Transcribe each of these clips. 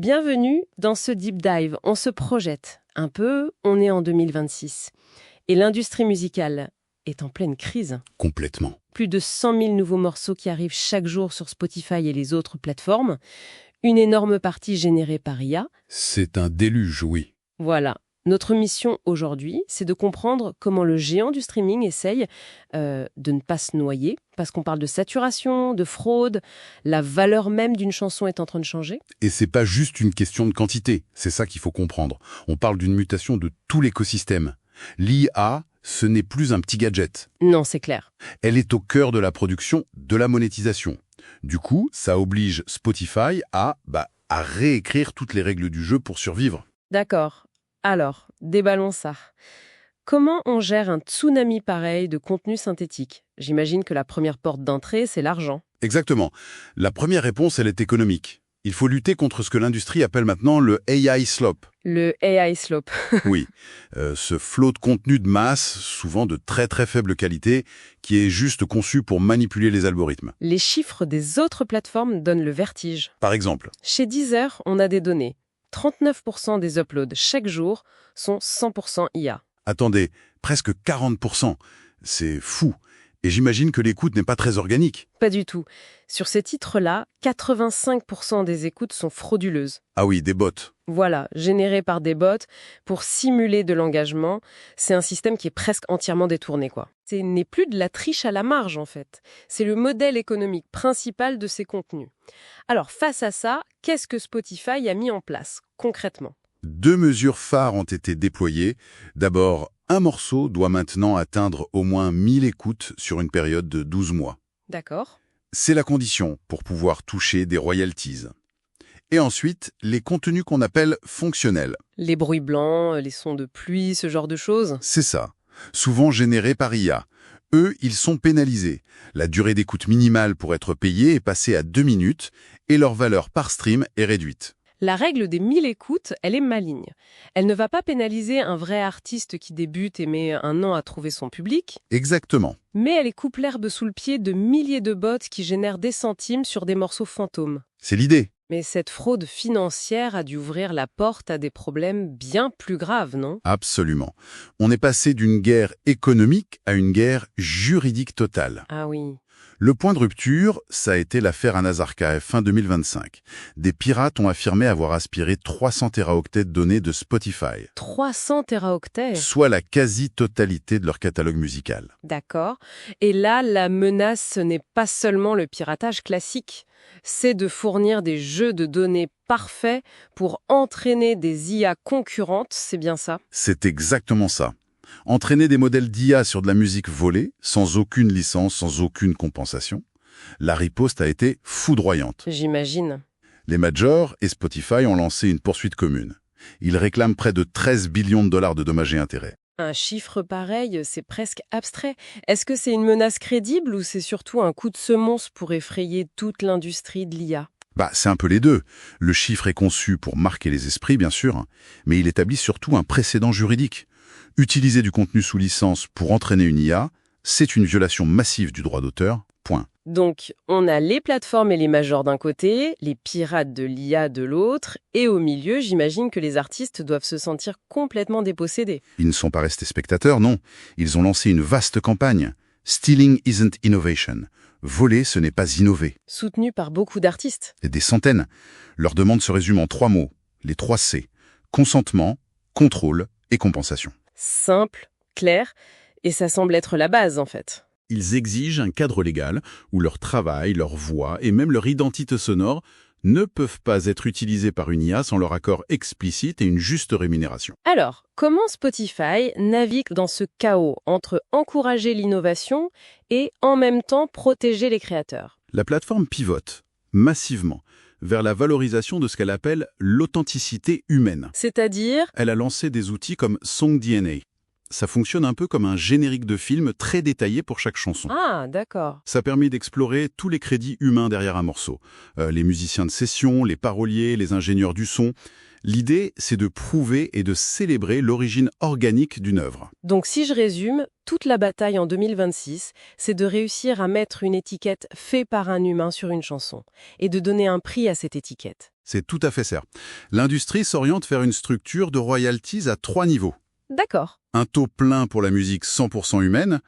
Bienvenue dans ce Deep Dive. On se projette un peu, on est en 2026. Et l'industrie musicale est en pleine crise. Complètement. Plus de 100 000 nouveaux morceaux qui arrivent chaque jour sur Spotify et les autres plateformes. Une énorme partie générée par IA. C'est un déluge, oui. Voilà. Notre mission aujourd'hui, c'est de comprendre comment le géant du streaming essaye de ne pas se noyer, parce qu'on parle de saturation, de fraude, la valeur même d'une chanson est en train de changer. Et c'est pas juste une question de quantité, c'est ça qu'il faut comprendre. On parle d'une mutation de tout l'écosystème. L'IA, ce n'est plus un petit gadget. Non, c'est clair. Elle est au cœur de la production, de la monétisation. Du coup, ça oblige Spotify à réécrire toutes les règles du jeu pour survivre. D'accord. Alors, déballons ça. Comment on gère un tsunami pareil de contenu synthétique? J'imagine que la première porte d'entrée, c'est l'argent. Exactement. La première réponse, elle est économique. Il faut lutter contre ce que l'industrie appelle maintenant le AI slope. Le AI slope. Oui, ce flot de contenu de masse, souvent de très très faible qualité, qui est juste conçu pour manipuler les algorithmes. Les chiffres des autres plateformes donnent le vertige. Par exemple, Chez Deezer, on a des données. 39% des uploads chaque jour sont 100% IA. attendez, presque 40%. C'est fou. Et j'imagine que l'écoute n'est pas très organique. Pas du tout. Sur ces titres-là, 85% des écoutes sont frauduleuses. Ah oui, des bots. Voilà, générées par des bots pour simuler de l'engagement. C'est un système qui est presque entièrement détourné, quoi. Ce n'est plus de la triche à la marge, en fait. C'est le modèle économique principal de ces contenus. Alors, face à ça, qu'est-ce que Spotify a mis en place, concrètement? 2 mesures phares ont été déployées. D'abord, un morceau doit maintenant atteindre au moins 1000 écoutes sur une période de 12 mois. D'accord. C'est la condition pour pouvoir toucher des royalties. Et ensuite, les contenus qu'on appelle fonctionnels. Les bruits blancs, les sons de pluie, ce genre de choses. C'est ça, souvent générés par IA. Eux, ils sont pénalisés. La durée d'écoute minimale pour être payée est passée à 2 minutes et leur valeur par stream est réduite. La règle des 1000 écoutes, elle est maligne. Elle ne va pas pénaliser un vrai artiste qui débute et met un an à trouver son public, Exactement. mais elle coupe l'herbe sous le pied de milliers de bots qui génèrent des centimes sur des morceaux fantômes. C'est l'idée. Mais cette fraude financière a dû ouvrir la porte à des problèmes bien plus graves, non? Absolument. On est passé d'une guerre économique à une guerre juridique totale. Ah oui. Le point de rupture, ça a été l'affaire Anasarca fin 2025. Des pirates ont affirmé avoir aspiré 300 téraoctets de données de Spotify, 300 téraoctets. soit la quasi-totalité de leur catalogue musical. D'accord. Et là, la menace, ce n'est pas seulement le piratage classique. C'est de fournir des jeux de données parfaits pour entraîner des IA concurrentes, c'est bien ça? C'est exactement ça. Entraîner des modèles d'IA sur de la musique volée, sans aucune licence, sans aucune compensation. La riposte a été foudroyante. J'imagine. Les majors et Spotify ont lancé une poursuite commune. Ils réclament près de 13 billions de dollars de dommages et intérêts. Un chiffre pareil, c'est presque abstrait. Est-ce que c'est une menace crédible ou c'est surtout un coup de semonce pour effrayer toute l'industrie de l'IA? C'est un peu les deux. Le chiffre est conçu pour marquer les esprits, bien sûr, mais il établit surtout un précédent juridique. Utiliser du contenu sous licence pour entraîner une IA, c'est une violation massive du droit d'auteur, point. Donc, on a les plateformes et les majors d'un côté, les pirates de l'IA de l'autre, et au milieu, j'imagine que les artistes doivent se sentir complètement dépossédés. Ils ne sont pas restés spectateurs, non. Ils ont lancé une vaste campagne. Stealing isn't innovation. Voler, ce n'est pas innover. Soutenus par beaucoup d'artistes. Et des centaines. Leur demande se résume en 3 mots. Les 3 C. Consentement, contrôle et compensation. Simple, clair, et ça semble être la base, en fait. Ils exigent un cadre légal où leur travail, leur voix et même leur identité sonore ne peuvent pas être utilisés par une IA sans leur accord explicite et une juste rémunération. Alors, comment Spotify navigue dans ce chaos entre encourager l'innovation et en même temps protéger les créateurs? La plateforme pivote massivement vers la valorisation de ce qu'elle appelle l'authenticité humaine. C'est-à-dire? Elle a lancé des outils comme SongDNA. Ça fonctionne un peu comme un générique de film très détaillé pour chaque chanson. Ah, d'accord. Ça permet d'explorer tous les crédits humains derrière un morceau. Les musiciens de session, les paroliers, les ingénieurs du son. L'idée, c'est de prouver et de célébrer l'origine organique d'une œuvre. Donc si je résume, toute la bataille en 2026, c'est de réussir à mettre une étiquette fait par un humain sur une chanson et de donner un prix à cette étiquette. C'est tout à fait ça. L'industrie s'oriente vers une structure de royalties à 3 niveaux. D'accord. Un taux plein pour la musique 100% humaine,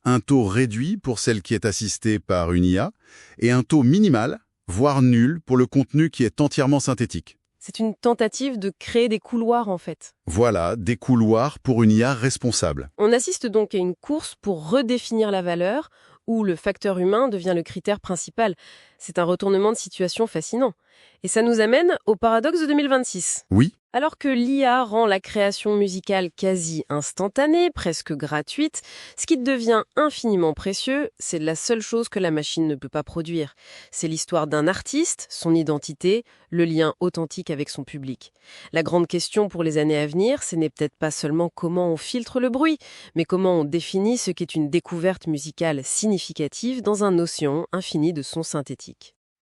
un taux réduit pour celle qui est assistée par une IA, et un taux minimal, voire nul, pour le contenu qui est entièrement synthétique. C'est une tentative de créer des couloirs en fait. Voilà, des couloirs pour une IA responsable. On assiste donc à une course pour redéfinir la valeur, où le facteur humain devient le critère principal. C'est un retournement de situation fascinant. Et ça nous amène au paradoxe de 2026. Oui, Alors que l'IA rend la création musicale quasi instantanée, presque gratuite, ce qui devient infiniment précieux, c'est la seule chose que la machine ne peut pas produire. C'est l'histoire d'un artiste, son identité, le lien authentique avec son public. La grande question pour les années à venir, ce n'est peut-être pas seulement comment on filtre le bruit, mais comment on définit ce qu'est une découverte musicale significative dans un océan infini de sons synthétiques.